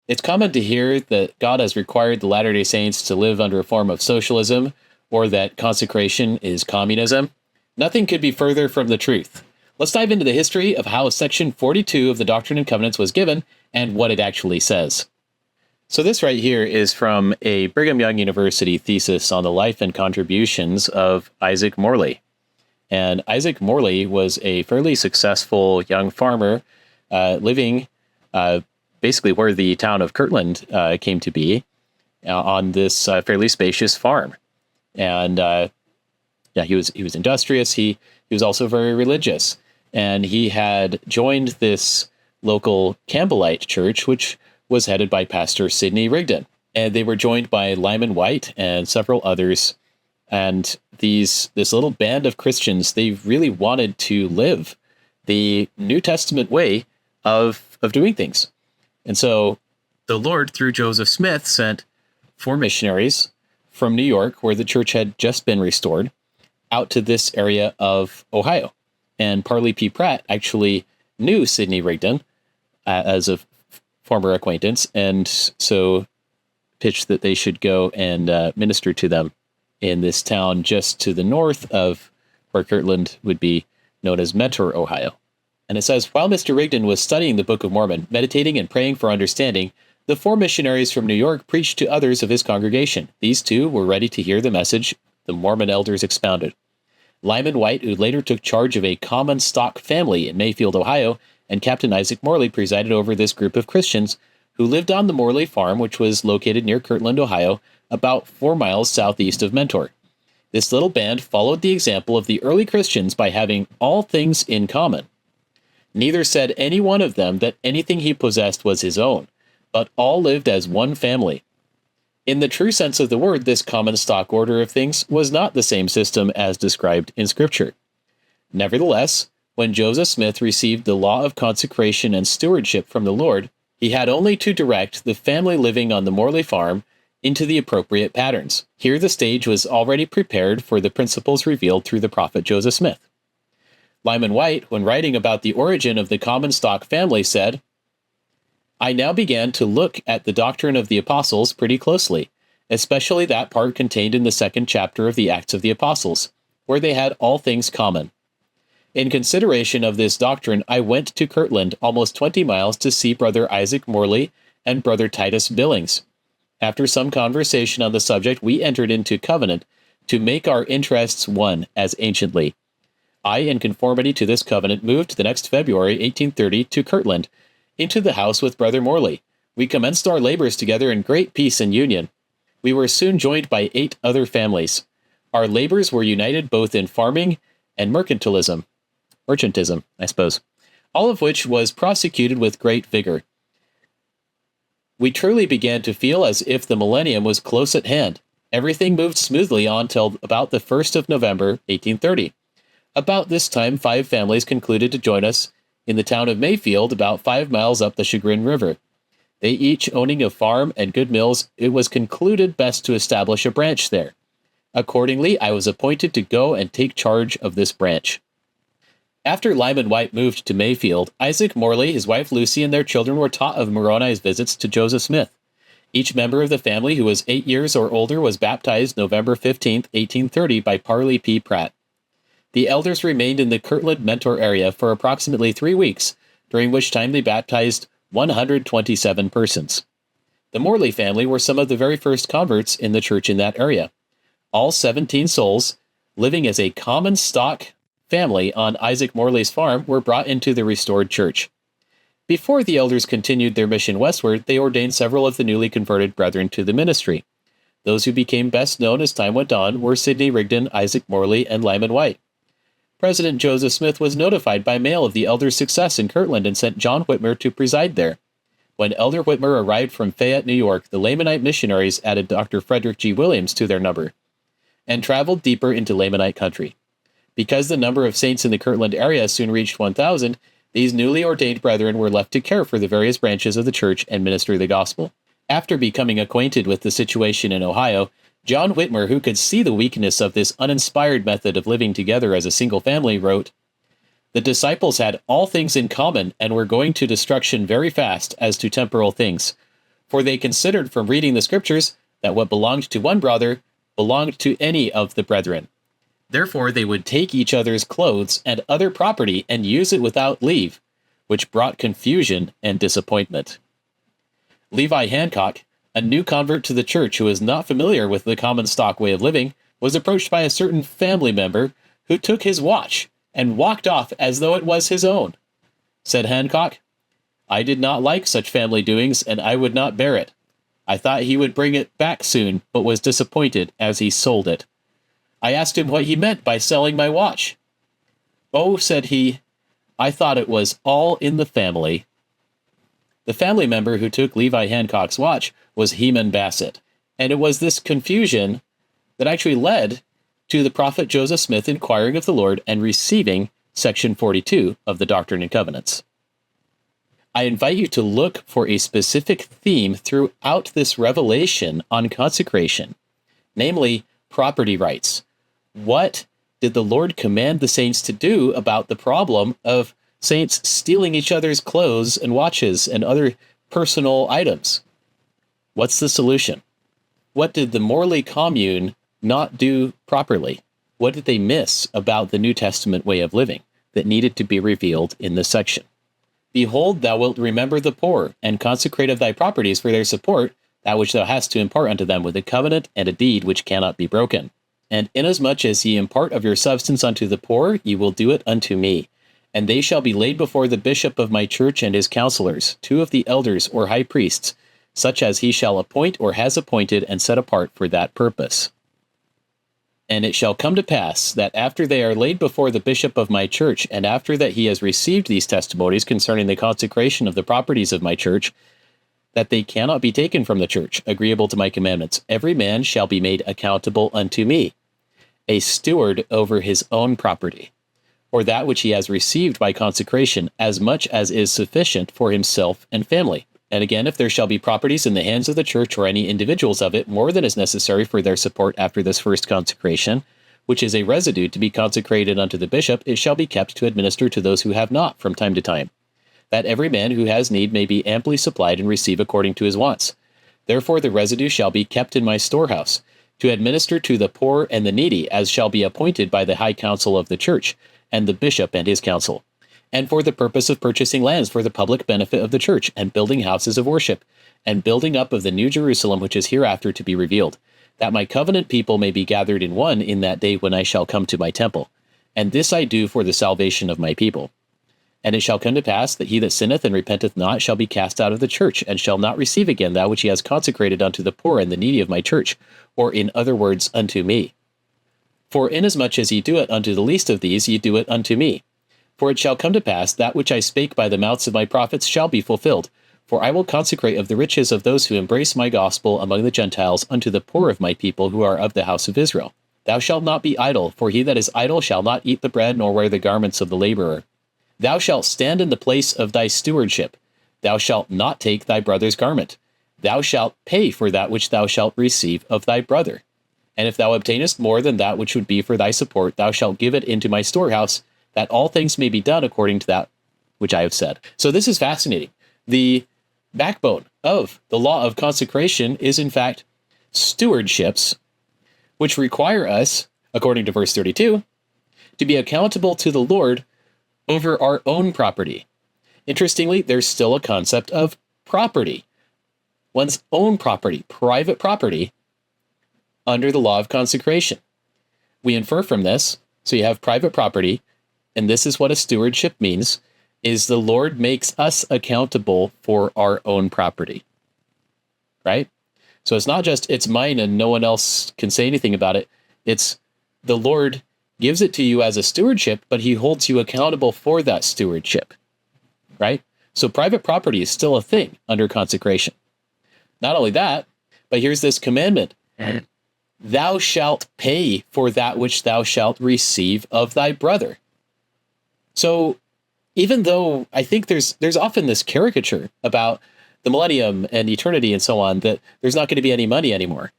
It's common to hear that God has required the Latter-day Saints to live under a form of socialism, or that consecration is communism. Nothing could be further from the truth. Let's dive into the history of how Section 42 of the Doctrine and Covenants was given and what it actually says. So this right here is from a Brigham Young University thesis on the life and contributions of Isaac Morley. And Isaac Morley was a fairly successful young farmer living basically where the town of Kirtland came to be on this fairly spacious farm. And he was industrious. He was also very religious. And he had joined this local Campbellite church, which was headed by Pastor Sidney Rigdon. And they were joined by Lyman Wight and several others. And this little band of Christians, they really wanted to live the New Testament way of doing things. And so the Lord, through Joseph Smith, sent 4 missionaries from New York, where the church had just been restored, out to this area of Ohio. And Parley P. Pratt actually knew Sidney Rigdon as a former acquaintance, and so pitched that they should go and minister to them in this town just to the north of where Kirtland would be known as Mentor, Ohio. And it says, while Mr. Rigdon was studying the Book of Mormon, meditating and praying for understanding, the 4 missionaries from New York preached to others of his congregation. These 2 were ready to hear the message the Mormon elders expounded. Lyman Wight, who later took charge of a common stock family in Mayfield, Ohio, and Captain Isaac Morley presided over this group of Christians who lived on the Morley farm, which was located near Kirtland, Ohio, about 4 miles southeast of Mentor. This little band followed the example of the early Christians by having all things in common. Neither said any one of them that anything he possessed was his own, but all lived as one family. In the true sense of the word, this common stock order of things was not the same system as described in Scripture. Nevertheless, when Joseph Smith received the law of consecration and stewardship from the Lord, he had only to direct the family living on the Morley farm into the appropriate patterns. Here the stage was already prepared for the principles revealed through the prophet Joseph Smith. Lyman Wight, when writing about the origin of the common stock family, said, I now began to look at the doctrine of the apostles pretty closely, especially that part contained in the 2nd chapter of the Acts of the Apostles, where they had all things common. In consideration of this doctrine, I went to Kirtland, almost 20 miles, to see Brother Isaac Morley and Brother Titus Billings. After some conversation on the subject, we entered into covenant to make our interests one as anciently. I, in conformity to this covenant, moved the next February, 1830, to Kirtland, into the house with Brother Morley. We commenced our labors together in great peace and union. We were soon joined by 8 other families. Our labors were united both in farming and mercantism, I suppose, all of which was prosecuted with great vigor. We truly began to feel as if the millennium was close at hand. Everything moved smoothly on till about the 1st of November, 1830. About this time, 5 families concluded to join us in the town of Mayfield, about 5 miles up the Chagrin River. They each owning a farm and good mills, it was concluded best to establish a branch there. Accordingly, I was appointed to go and take charge of this branch. After Lyman Wight moved to Mayfield, Isaac Morley, his wife Lucy, and their children were taught of Moroni's visits to Joseph Smith. Each member of the family who was 8 years or older was baptized November 15, 1830 by Parley P. Pratt. The elders remained in the Kirtland Mentor area for approximately 3 weeks, during which time they baptized 127 persons. The Morley family were some of the very first converts in the church in that area. All 17 souls, living as a common stock family on Isaac Morley's farm, were brought into the restored church. Before the elders continued their mission westward, they ordained several of the newly converted brethren to the ministry. Those who became best known as time went on were Sidney Rigdon, Isaac Morley, and Lyman Wight. President Joseph Smith was notified by mail of the elders' success in Kirtland and sent John Whitmer to preside there. When Elder Whitmer arrived from Fayette, New York, the Lamanite missionaries added Dr. Frederick G. Williams to their number and traveled deeper into Lamanite country. Because the number of saints in the Kirtland area soon reached 1,000, these newly ordained brethren were left to care for the various branches of the church and minister the gospel. After becoming acquainted with the situation in Ohio, John Whitmer, who could see the weakness of this uninspired method of living together as a single family, wrote, "The disciples had all things in common and were going to destruction very fast as to temporal things, For they considered from reading the scriptures that what belonged to one brother belonged to any of the brethren. Therefore they would take each other's clothes and other property and use it without leave, which brought confusion and disappointment. Levi Hancock, a new convert to the church who was not familiar with the common stock way of living, was approached by a certain family member who took his watch and walked off as though it was his own. Said Hancock, "I did not like such family doings, and I would not bear it. I thought he would bring it back soon, but was disappointed as he sold it. I asked him what he meant by selling my watch. 'Oh,' said he, 'I thought it was all in the family.'" The family member who took Levi Hancock's watch was Heman Bassett, and it was this confusion that actually led to the prophet Joseph Smith inquiring of the Lord and receiving section 42 of the Doctrine and Covenants. I invite you to look for a specific theme throughout this revelation on consecration, namely property rights. What did the Lord command the saints to do about the problem of saints stealing each other's clothes and watches and other personal items? What's the solution? What did the Morley Commune not do properly? What did they miss about the New Testament way of living that needed to be revealed in this section? "Behold, thou wilt remember the poor, and consecrate of thy properties for their support, that which thou hast to impart unto them with a covenant and a deed which cannot be broken. And inasmuch as ye impart of your substance unto the poor, ye will do it unto me. And they shall be laid before the bishop of my church and his counselors, 2 of the elders or high priests, such as he shall appoint or has appointed and set apart for that purpose. And it shall come to pass that after they are laid before the bishop of my church, and after that he has received these testimonies concerning the consecration of the properties of my church, that they cannot be taken from the church, agreeable to my commandments, every man shall be made accountable unto me, a steward over his own property, or that which he has received by consecration, as much as is sufficient for himself and family. And again, if there shall be properties in the hands of the church or any individuals of it, more than is necessary for their support after this first consecration, which is a residue to be consecrated unto the bishop, it shall be kept to administer to those who have not from time to time, that every man who has need may be amply supplied and receive according to his wants. Therefore the residue shall be kept in my storehouse, to administer to the poor and the needy, as shall be appointed by the high council of the church, and the bishop and his council, and for the purpose of purchasing lands for the public benefit of the church, and building houses of worship, and building up of the new Jerusalem which is hereafter to be revealed, that my covenant people may be gathered in one in that day when I shall come to my temple. And this I do for the salvation of my people. And it shall come to pass that he that sinneth and repenteth not shall be cast out of the church, and shall not receive again that which he has consecrated unto the poor and the needy of my church, or in other words, unto me. For inasmuch as ye do it unto the least of these, ye do it unto me. For it shall come to pass, that which I spake by the mouths of my prophets shall be fulfilled. For I will consecrate of the riches of those who embrace my gospel among the Gentiles unto the poor of my people who are of the house of Israel. Thou shalt not be idle, for he that is idle shall not eat the bread nor wear the garments of the laborer. Thou shalt stand in the place of thy stewardship. Thou shalt not take thy brother's garment. Thou shalt pay for that which thou shalt receive of thy brother. And if thou obtainest more than that which would be for thy support, thou shalt give it into my storehouse, that all things may be done according to that which I have said." So this is fascinating. The backbone of the law of consecration is, in fact, stewardships, which require us, according to verse 32, to be accountable to the Lord over our own property. Interestingly, there's still a concept of property, one's own property, private property, under the law of consecration. We infer from this, so you have private property, and this is what a stewardship means, is the Lord makes us accountable for our own property, right? So it's not just, it's mine and no one else can say anything about it. It's the Lord gives it to you as a stewardship, but he holds you accountable for that stewardship, right? So private property is still a thing under consecration. Not only that, but here's this commandment. Thou shalt pay for that which thou shalt receive of thy brother. So even though I think there's often this caricature about the millennium and eternity and so on, that there's not going to be any money anymore,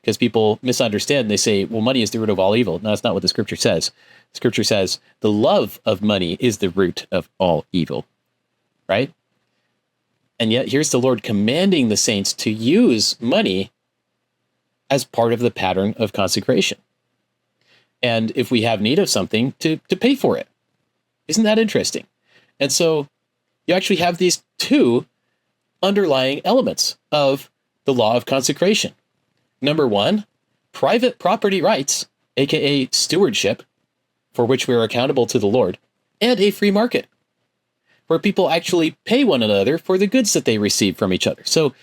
because people misunderstand and they say, well, money is the root of all evil. No, that's not what the scripture says. Scripture says the love of money is the root of all evil, right? And yet here's the Lord commanding the saints to use money as part of the pattern of consecration. And if we have need of something, to pay for it. Isn't that interesting? And so you actually have these two underlying elements of the law of consecration. Number one, private property rights, aka stewardship, for which we are accountable to the Lord, and a free market, where people actually pay one another for the goods that they receive from each other. So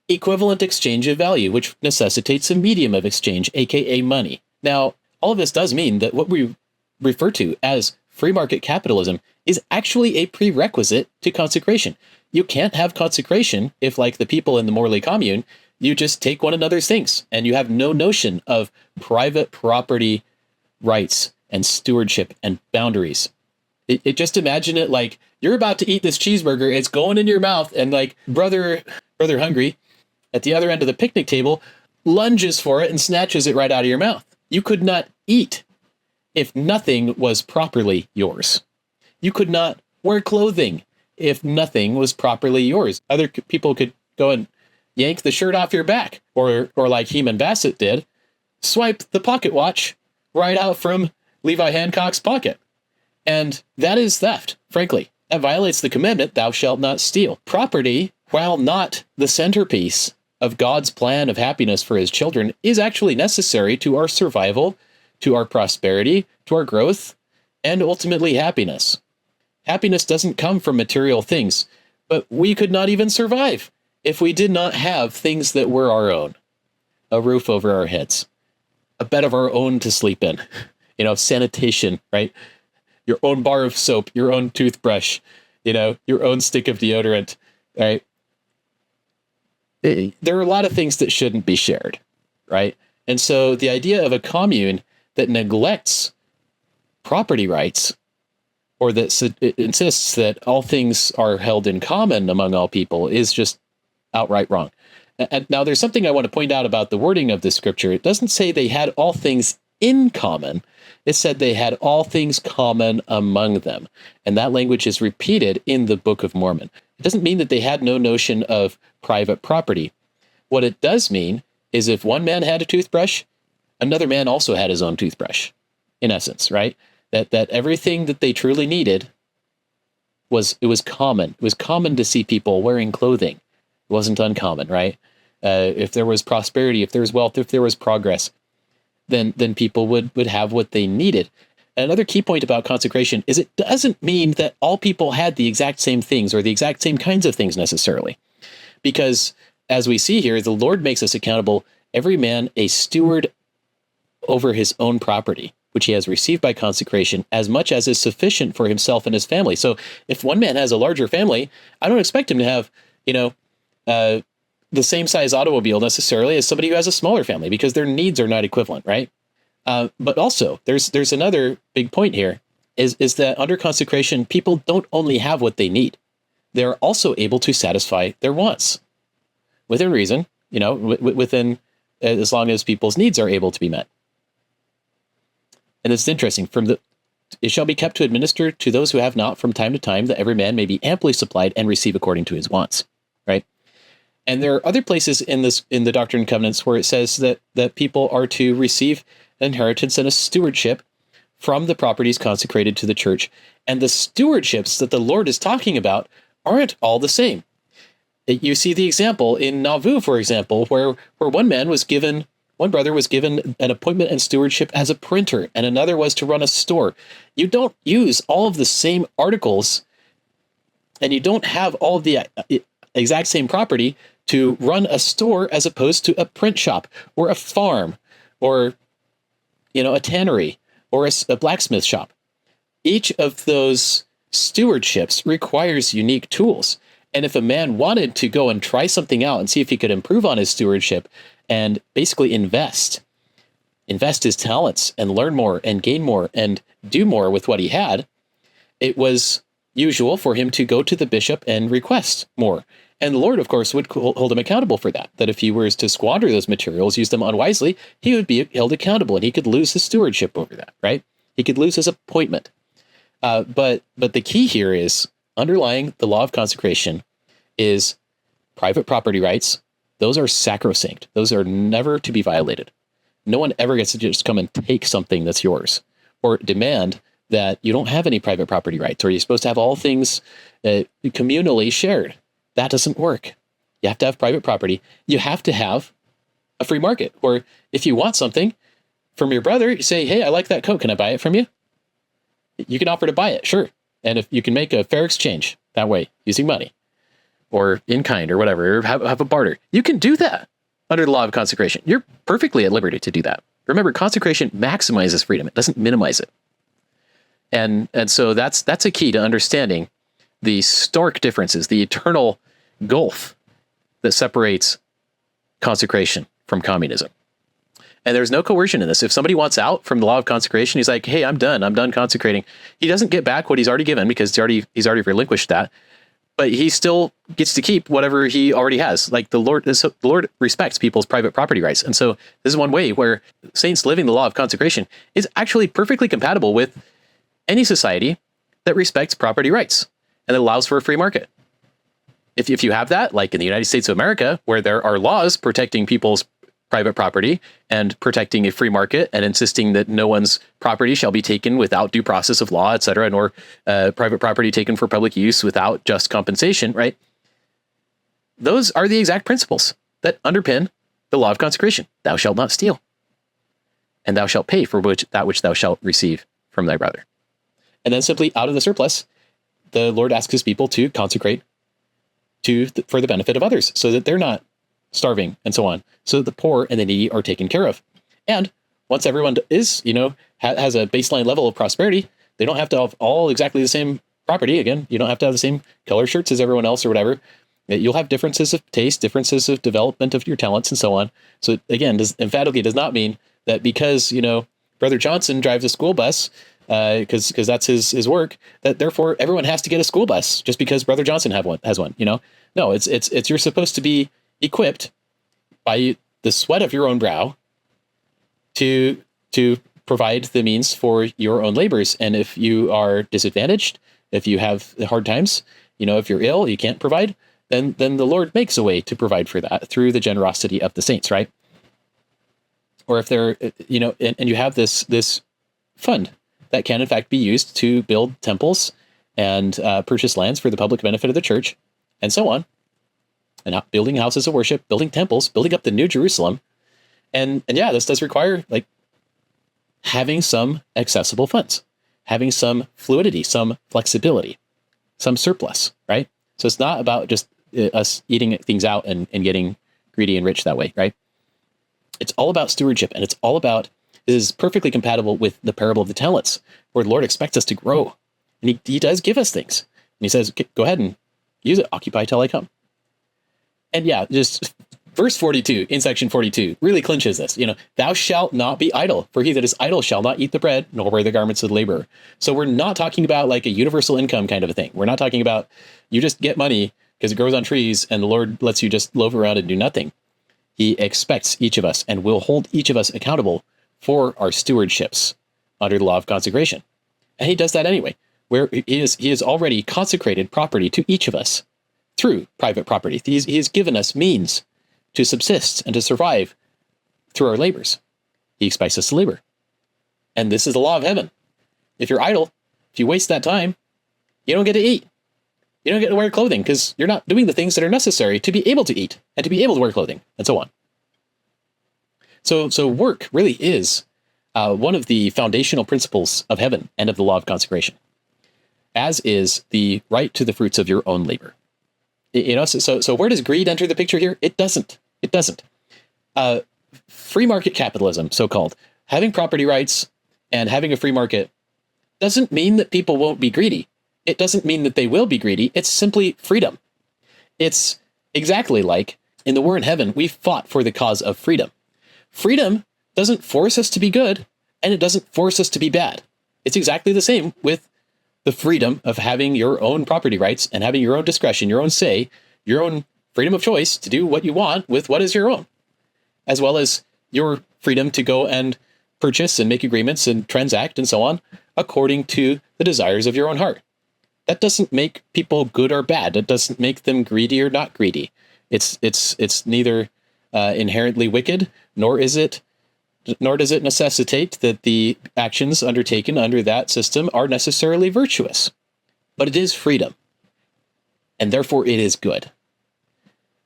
equivalent exchange of value, which necessitates a medium of exchange, aka money. Now, all of this does mean that what we refer to as free market capitalism is actually a prerequisite to consecration. You can't have consecration if, like the people in the Morley Commune, you just take one another's things and you have no notion of private property rights and stewardship and boundaries. It just imagine it like you're about to eat this cheeseburger, it's going in your mouth, and like brother hungry at the other end of the picnic table lunges for it and snatches it right out of your mouth. You could not eat if nothing was properly yours. You could not wear clothing if nothing was properly yours. Other people could go and yank the shirt off your back, or like Heman Bassett did, swipe the pocket watch right out from Levi Hancock's pocket. And that is theft, frankly. That violates the commandment, thou shalt not steal. Property, while not the centerpiece of God's plan of happiness for his children, is actually necessary to our survival, to our prosperity, to our growth, and ultimately happiness. Happiness doesn't come from material things, but we could not even survive if we did not have things that were our own. A roof over our heads, a bed of our own to sleep in, sanitation, right? Your own bar of soap, your own toothbrush, your own stick of deodorant, right? There are a lot of things that shouldn't be shared, right? And so the idea of a commune that neglects property rights, or that it insists that all things are held in common among all people, is just outright wrong. And now there's something I want to point out about the wording of the scripture. It doesn't say they had all things in common. It said they had all things common among them. And that language is repeated in the Book of Mormon. It doesn't mean that they had no notion of private property. What it does mean is if one man had a toothbrush, another man also had his own toothbrush, in essence, right? That everything that they truly needed was common. It was common to see people wearing clothing. It wasn't uncommon, right? If there was prosperity, if there was wealth, if there was progress, then people would have what they needed. And another key point about consecration is it doesn't mean that all people had the exact same things or the exact same kinds of things necessarily. Because as we see here, the Lord makes us accountable, every man a steward over his own property, which he has received by consecration, as much as is sufficient for himself and his family. So if one man has a larger family, I don't expect him to have, the same size automobile necessarily as somebody who has a smaller family, because their needs are not equivalent, right? But also, there's another big point here, is that under consecration, people don't only have what they need. They're also able to satisfy their wants within reason, within as long as people's needs are able to be met. And it's interesting, it shall be kept to administer to those who have not from time to time, that every man may be amply supplied and receive according to his wants, right? And there are other places in the Doctrine and Covenants where it says that people are to receive an inheritance and a stewardship from the properties consecrated to the church. And the stewardships that the Lord is talking about aren't all the same. You see the example in Nauvoo, for example, where one brother was given an appointment and stewardship as a printer, and another was to run a store. You don't use all of the same articles, and you don't have all of the exact same property to run a store as opposed to a print shop or a farm or, a tannery or a blacksmith shop. Each of those stewardships requires unique tools. And if a man wanted to go and try something out and see if he could improve on his stewardship and basically invest his talents and learn more and gain more and do more with what he had, it was usual for him to go to the bishop and request more. And the Lord, of course, would hold him accountable for that. That if he was to squander those materials, use them unwisely, he would be held accountable and he could lose his stewardship over that, right? He could lose his appointment. But the key here is, underlying the law of consecration is private property rights. Those are sacrosanct. Those are never to be violated. No one ever gets to just come and take something that's yours or demand that you don't have any private property rights, or you're supposed to have all things communally shared. That doesn't work. You have to have private property. You have to have a free market. Or if you want something from your brother, you say, hey, I like that coat. Can I buy it from you? You can offer to buy it, sure. And if you can make a fair exchange that way, using money or in kind or whatever, or have a barter, you can do that under the law of consecration. You're perfectly at liberty to do that. Remember, consecration maximizes freedom. It doesn't minimize it. And so that's a key to understanding the stark differences, the eternal gulf that separates consecration from communism. And there's no coercion in this. If somebody wants out from the law of consecration, he's like, hey, I'm done consecrating. He doesn't get back what he's already given because he's already relinquished that. But he still gets to keep whatever he already has. Like the Lord respects people's private property rights. And so this is one way where saints living the law of consecration is actually perfectly compatible with any society that respects property rights and allows for a free market. If you have that, like in the United States of America, where there are laws protecting people's private property and protecting a free market and insisting that no one's property shall be taken without due process of law, et cetera, nor private property taken for public use without just compensation, right? Those are the exact principles that underpin the law of consecration. Thou shalt not steal, and thou shalt pay for that which thou shalt receive from thy brother. And then simply out of the surplus, the Lord asks his people to consecrate for the benefit of others so that they're not starving and so on, so that the poor and the needy are taken care of. And once everyone is, has a baseline level of prosperity, they don't have to have all exactly the same property. Again, you don't have to have the same color shirts as everyone else or whatever. You'll have differences of taste, differences of development of your talents and so on. So again, emphatically does not mean that because, Brother Johnson drives a school bus, because that's his work, that therefore everyone has to get a school bus just because Brother Johnson has one. No, it's you're supposed to be equipped by the sweat of your own brow to provide the means for your own labors. And if you are disadvantaged, if you have hard times, if you're ill, you can't provide, then the Lord makes a way to provide for that through the generosity of the saints, right? Or if they're, and you have this fund that can in fact be used to build temples and purchase lands for the public benefit of the church and so on. And building houses of worship, building temples, building up the New Jerusalem. And yeah, this does require like having some accessible funds, having some fluidity, some flexibility, some surplus, right? So it's not about just us eating things out and getting greedy and rich that way, right? It's all about stewardship, and it's all about, it is perfectly compatible with the parable of the talents, where the Lord expects us to grow. And he does give us things. And he says, go ahead and use it, occupy till I come. And yeah, just verse 42 in section 42 really clinches this. Thou shalt not be idle, for he that is idle shall not eat the bread, nor wear the garments of the laborer. So we're not talking about like a universal income kind of a thing. We're not talking about you just get money because it grows on trees and the Lord lets you just loaf around and do nothing. He expects each of us and will hold each of us accountable for our stewardships under the law of consecration. And he does that anyway, where he has already consecrated property to each of us through private property. He has given us means to subsist and to survive through our labors. He expects us to labor. And this is the law of heaven. If you're idle, if you waste that time, you don't get to eat. You don't get to wear clothing because you're not doing the things that are necessary to be able to eat and to be able to wear clothing and so on. So work really is one of the foundational principles of heaven and of the law of consecration, as is the right to the fruits of your own labor. So where does greed enter the picture here? It doesn't. Free market capitalism, so-called, having property rights and having a free market doesn't mean that people won't be greedy. It doesn't mean that they will be greedy. It's simply freedom. It's exactly like in the War in Heaven, we fought for the cause of freedom. Freedom doesn't force us to be good, and it doesn't force us to be bad. It's exactly the same with the freedom of having your own property rights and having your own discretion, your own say, your own freedom of choice to do what you want with what is your own, as well as your freedom to go and purchase and make agreements and transact and so on according to the desires of your own heart. That doesn't make people good or bad. It doesn't make them greedy or not greedy. It's neither inherently wicked, nor does it necessitate that the actions undertaken under that system are necessarily virtuous. But it is freedom, and therefore it is good.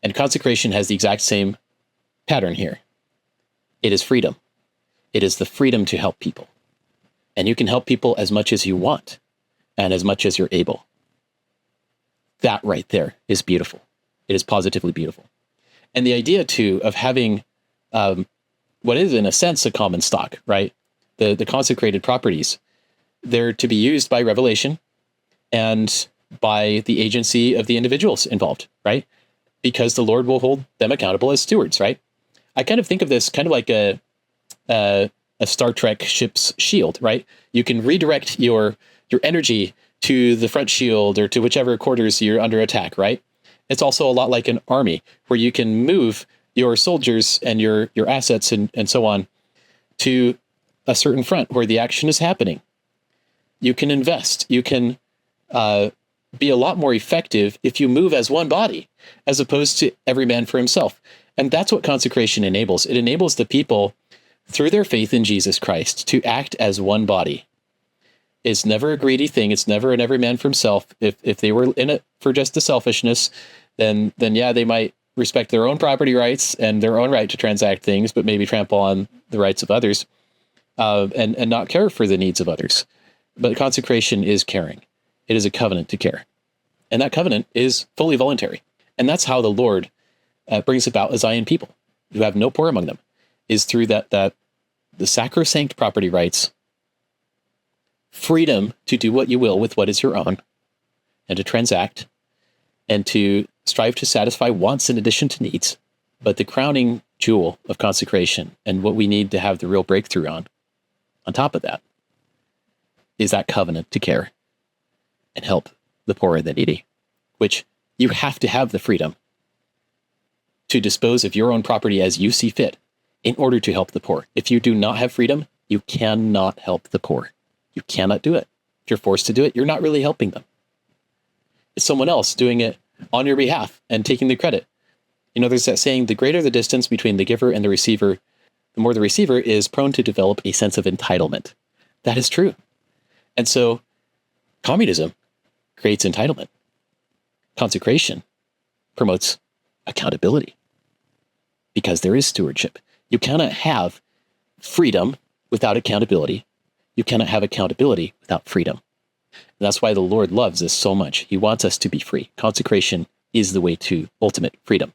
And consecration has the exact same pattern here. It is freedom. It is the freedom to help people. And you can help people as much as you want and as much as you're able. That right there is beautiful. It is positively beautiful. And the idea, too, of having what is, in a sense, a common stock, right? The consecrated properties, they're to be used by revelation and by the agency of the individuals involved, right? Because the Lord will hold them accountable as stewards, right? I kind of think of this kind of like a Star Trek ship's shield, right? You can redirect your energy to the front shield or to whichever quarters you're under attack, right? It's also a lot like an army where you can move your soldiers and your assets and so on to a certain front where the action is happening. You can invest. You can be a lot more effective if you move as one body, as opposed to every man for himself. And that's what consecration enables. It enables the people, through their faith in Jesus Christ, to act as one body. It's never a greedy thing. It's never an every man for himself. If they were in it for just the selfishness, then yeah, they might respect their own property rights and their own right to transact things, but maybe trample on the rights of others, and not care for the needs of others. But consecration is caring. It is a covenant to care. And that covenant is fully voluntary. And that's how the Lord brings about a Zion people who have no poor among them, is through that the sacrosanct property rights, freedom to do what you will with what is your own, and to transact, and to strive to satisfy wants in addition to needs. But the crowning jewel of consecration, and what we need to have the real breakthrough on top of that, is that covenant to care and help the poor and the needy, which you have to have the freedom to dispose of your own property as you see fit in order to help the poor. If you do not have freedom, you cannot help the poor. You cannot do it. If you're forced to do it, you're not really helping them. It's someone else doing it on your behalf and taking the credit. You know, there's that saying, the greater the distance between the giver and the receiver, the more the receiver is prone to develop a sense of entitlement. That is true. And so communism creates entitlement. Consecration promotes accountability, because there is stewardship. You cannot have freedom without accountability. You cannot have accountability without freedom. And that's why the Lord loves us so much. He wants us to be free. Consecration is the way to ultimate freedom.